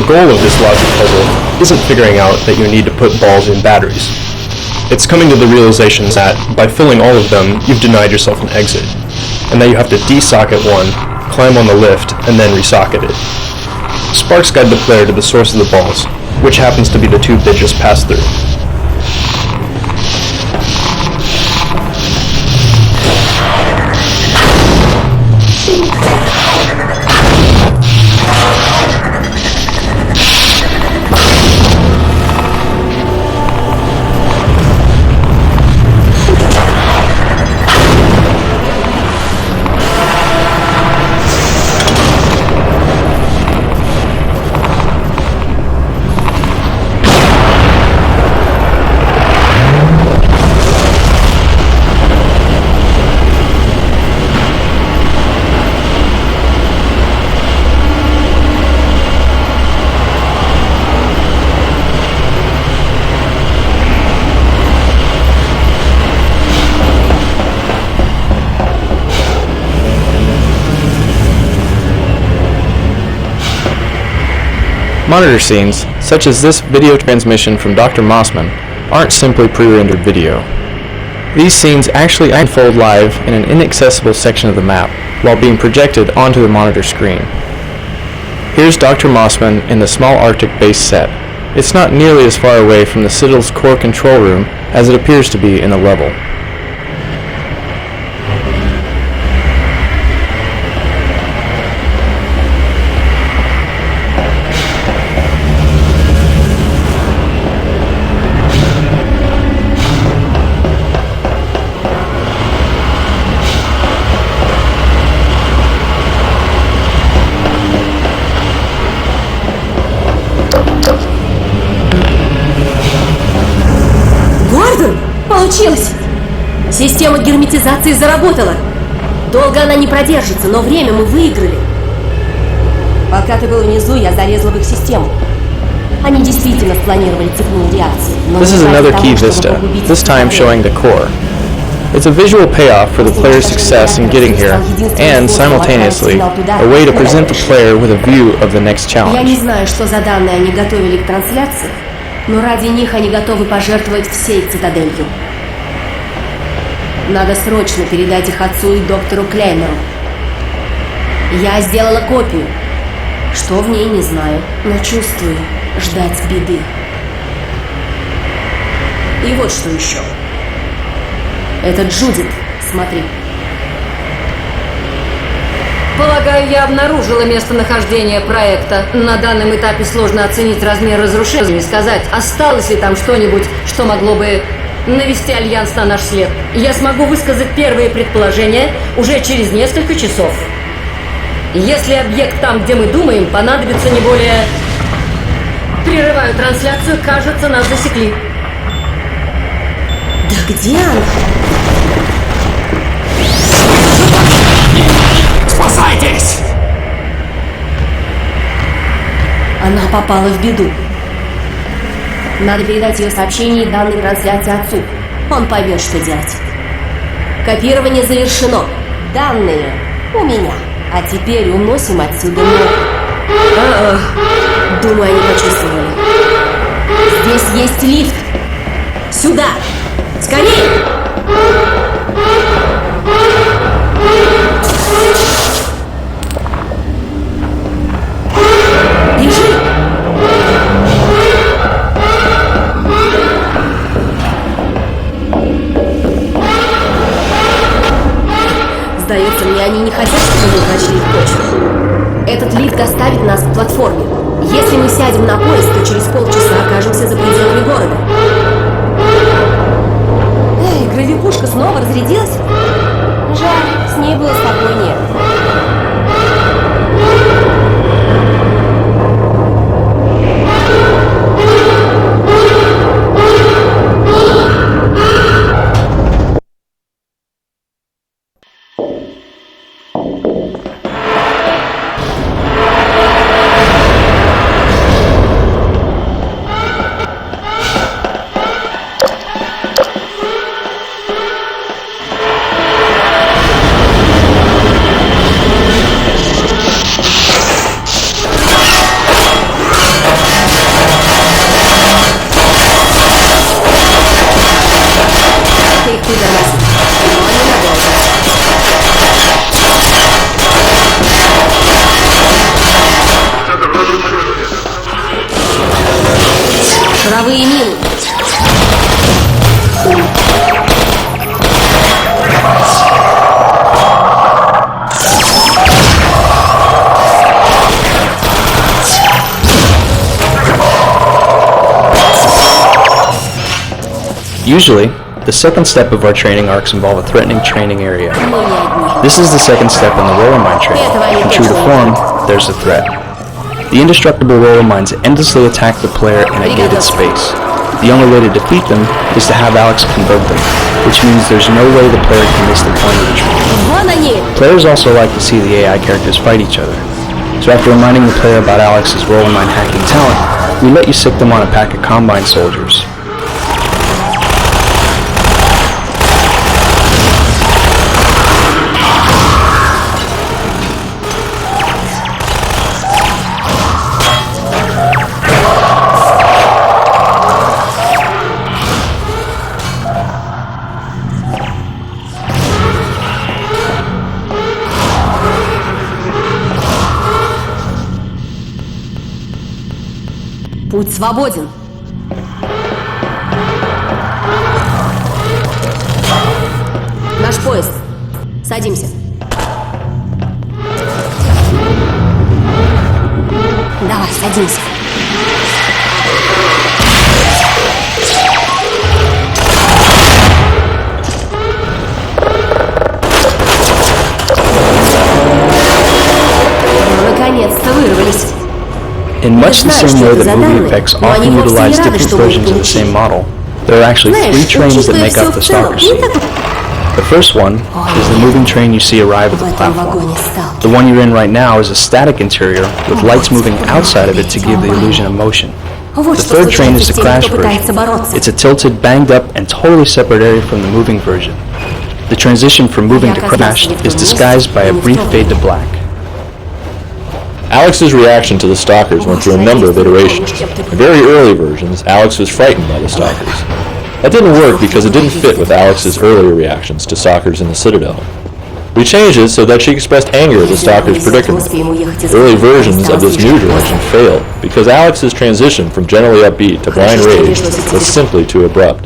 The goal of this logic puzzle isn't figuring out that you need to put balls in batteries. It's coming to the realization that, by filling all of them, you've denied yourself an exit, and that you have to de-socket one, climb on the lift, and then re-socket it. Sparks guide the player to the source of the balls, which happens to be the tube they just passed through. Monitor scenes, such as this video transmission from Dr. Mossman, aren't simply pre-rendered video. These scenes actually unfold live in an inaccessible section of the map, while being projected onto the monitor screen. Here's Dr. Mossman in the small Arctic base set. It's not nearly as far away from the Citadel's core control room as it appears to be in the level. Получилось! Система герметизации заработала. Долго она не продержится, но время мы выиграли. Пока ты был внизу, я залезла в их систему. Они действительно спланировали цепную реакцию. This is another key vista, this time showing the core. It's a visual payoff for the player's success in getting here, and, simultaneously, a way to present the player with a view of the next challenge. Я не знаю, что за данные они готовили к трансляции, но ради них они готовы пожертвовать всей цитаделью. Надо срочно передать их отцу и доктору Клейнеру. Я сделала копию. Что в ней, не знаю, но чувствую ждать беды. И вот что еще. Это Джудит, смотри. Полагаю, я обнаружила местонахождение проекта. На данном этапе сложно оценить размер разрушений и сказать, осталось ли там что-нибудь, что могло бы навести Альянс на наш след. Я смогу высказать первые предположения уже через несколько часов. Если объект там, где мы думаем, понадобится не более... Прерываю трансляцию, кажется, нас засекли. Да где она? Спасайтесь! Она попала в беду. Надо передать ее сообщение и данные трансляции отцу. Он поймет, что делать. Копирование завершено. Данные у меня. А теперь уносим отсюда ноги. Думаю, они почувствовали. Здесь есть лифт. Сюда! Скорее! Бежи! Сдается мне, они не хотят, чтобы мы вошли в почву. Этот лифт доставит нас к платформе. Если мы сядем на поезд, то через полчаса окажемся за пределами города. Эй, гравипушка снова разрядилась? Жаль, с ней было спокойнее. Usually, the second step of our training arcs involve a threatening training area. This is the second step in the roller mine training. In true to form, there's a threat. The indestructible roller mines endlessly attack the player in a gated space. The only way to defeat them is to have Alex convert them, which means there's no way the player can miss the point of the training. Players also like to see the AI characters fight each other. So after reminding the player about Alex's roller mine hacking talent, we let you sick them on a pack of Combine soldiers. Путь свободен. Наш поезд. Садимся. Давай, садимся. Наконец-то вырвались. In much the same way that movie effects often utilize different versions of the same model, there are actually three trains that make up the stalker scene. The first one is the moving train you see arrive at the platform. The one you're in right now is a static interior with lights moving outside of it to give the illusion of motion. The third train is the crash version. It's a tilted, banged up, and totally separate area from the moving version. The transition from moving to crash is disguised by a brief fade to black. Alex's reaction to the stalkers went through a number of iterations. In very early versions, Alex was frightened by the stalkers. That didn't work because it didn't fit with Alex's earlier reactions to stalkers in the Citadel. We changed it so that she expressed anger at the stalkers' predicament. Early versions of this new direction failed because Alex's transition from generally upbeat to blind rage was simply too abrupt.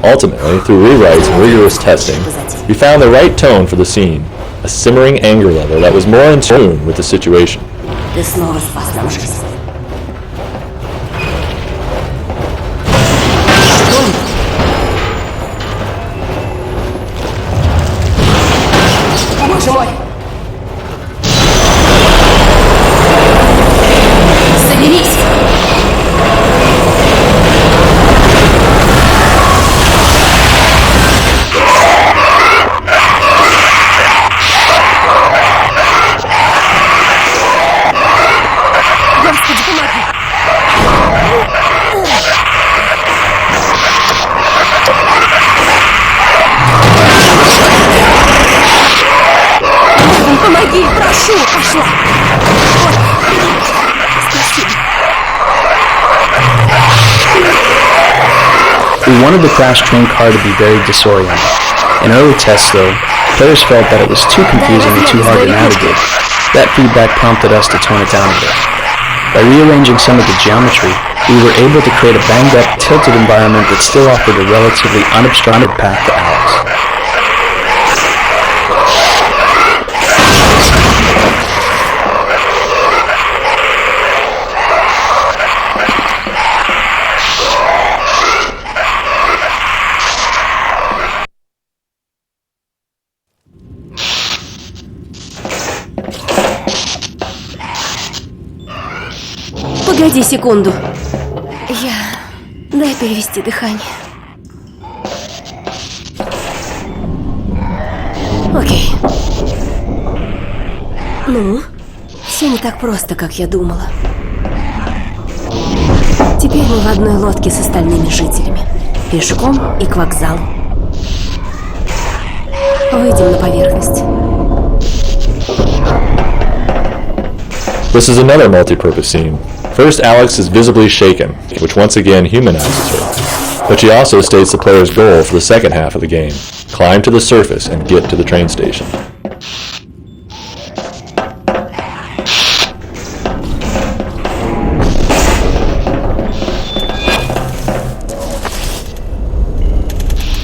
Ultimately, through rewrites and rigorous testing, we found the right tone for the scene, a simmering anger level that was more in tune with the situation. Ты снова спас нам жизнь. Боже мой! Соберись! Помоги, прошу, пошла. Спасибо. We wanted the crash train car to be very disorienting. In early tests, though, players felt that it was too confusing and too hard to navigate. That feedback prompted us to tone it down a bit. By rearranging some of the geometry, we were able to create a banged-up, tilted environment that still offered a relatively unobstructed path to Alex. Погоди секунду. Дай перевести дыхание. Окей. Ну, все не так просто, как я думала. Теперь мы в одной лодке с остальными жителями. Пешком и к вокзалу. Выйдем на поверхность. This is another multi-purpose scene. First, Alex is visibly shaken, which once again humanizes her. But she also states the player's goal for the second half of the game: climb to the surface and get to the train station.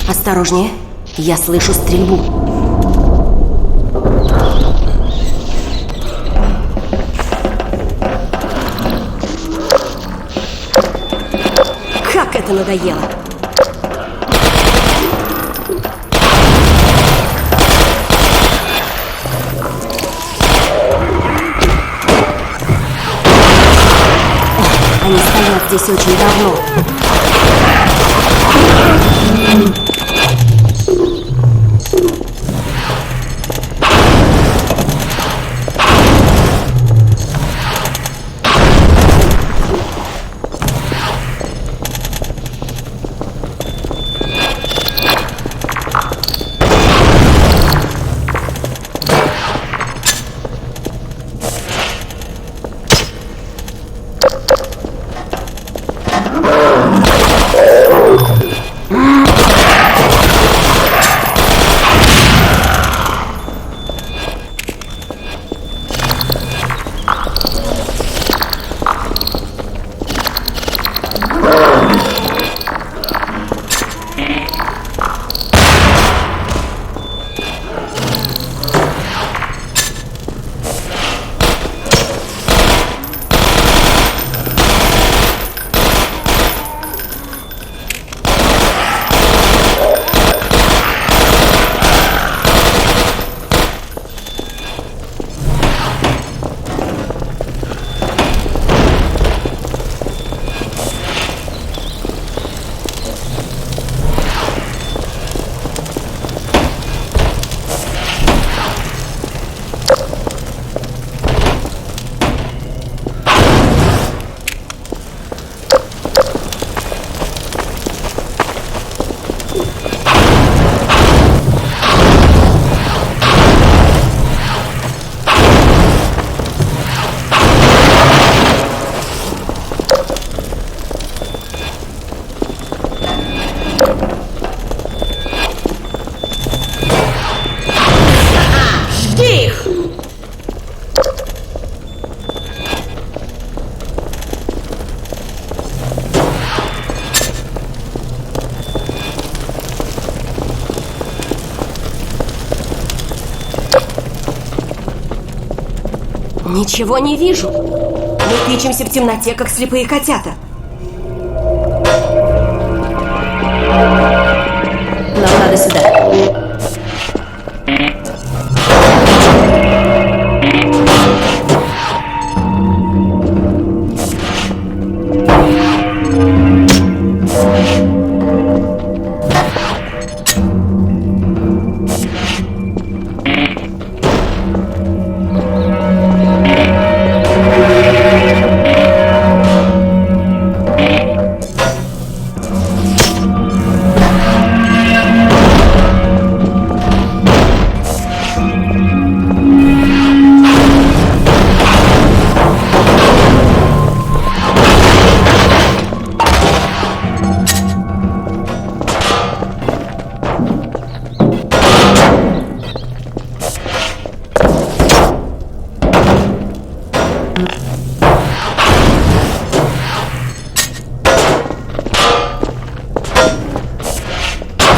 Осторожнее, я слышу стрельбу. Как это надоело! здесь очень давно. Ничего не вижу. Мы тычемся в темноте, как слепые котята. Нам надо сюда.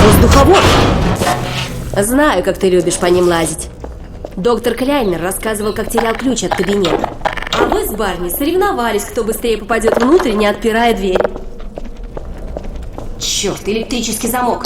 Воздуховод! Знаю, как ты любишь по ним лазить. Доктор Кляйнер рассказывал, как терял ключ от кабинета. А вы с Барни соревновались, кто быстрее попадет внутрь, не отпирая дверь. Черт, электрический замок.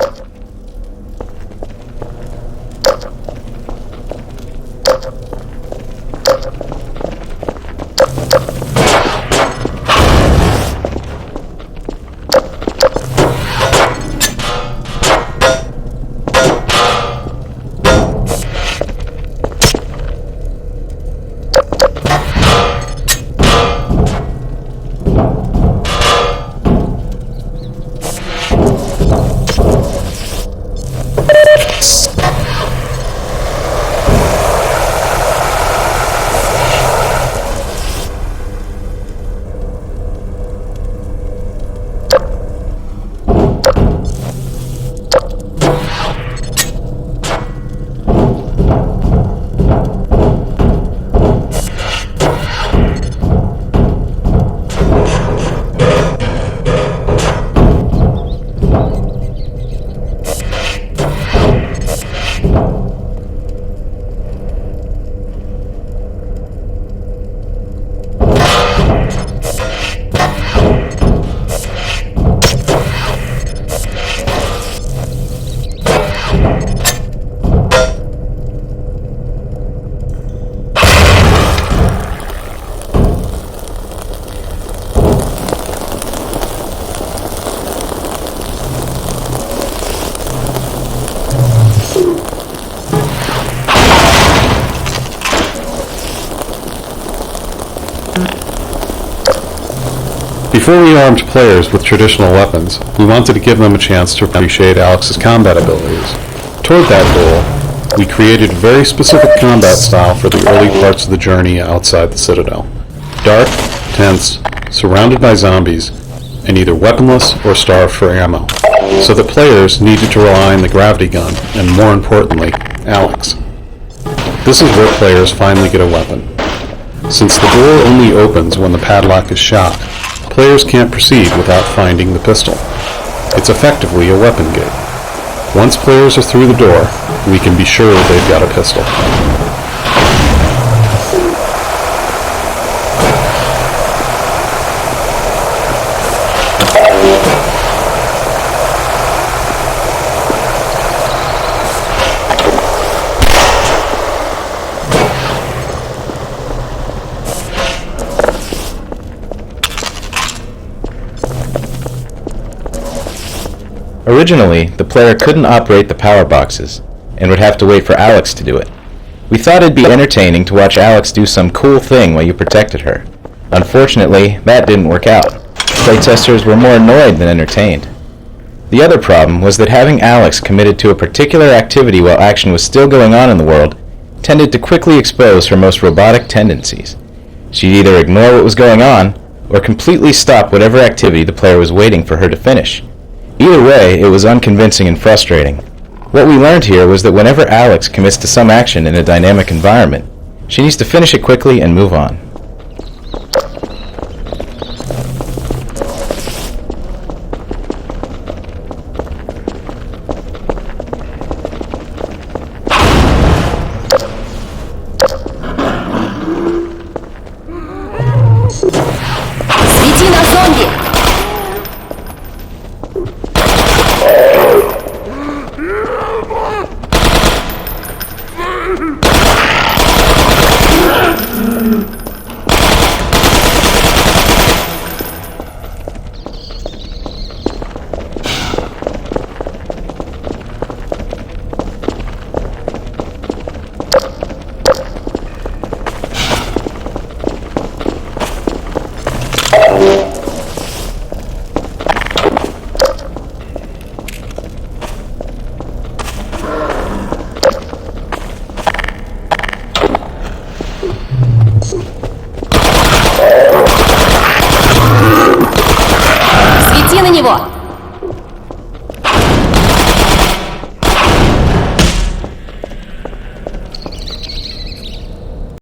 Before we armed players with traditional weapons, we wanted to give them a chance to appreciate Alex's combat abilities. Toward that goal, we created a very specific combat style for the early parts of the journey outside the Citadel. Dark, tense, surrounded by zombies, and either weaponless or starved for ammo, so that players needed to rely on the gravity gun, and more importantly, Alex. This is where players finally get a weapon. Since the door only opens when the padlock is shot, players can't proceed without finding the pistol. It's effectively a weapon gate. Once players are through the door, we can be sure they've got a pistol. Originally, the player couldn't operate the power boxes, and would have to wait for Alex to do it. We thought it'd be entertaining to watch Alex do some cool thing while you protected her. Unfortunately, that didn't work out. Playtesters were more annoyed than entertained. The other problem was that having Alex committed to a particular activity while action was still going on in the world tended to quickly expose her most robotic tendencies. She'd either ignore what was going on, or completely stop whatever activity the player was waiting for her to finish. Either way, it was unconvincing and frustrating. What we learned here was that whenever Alex commits to some action in a dynamic environment, she needs to finish it quickly and move on. Свети на зомби! Свети на него!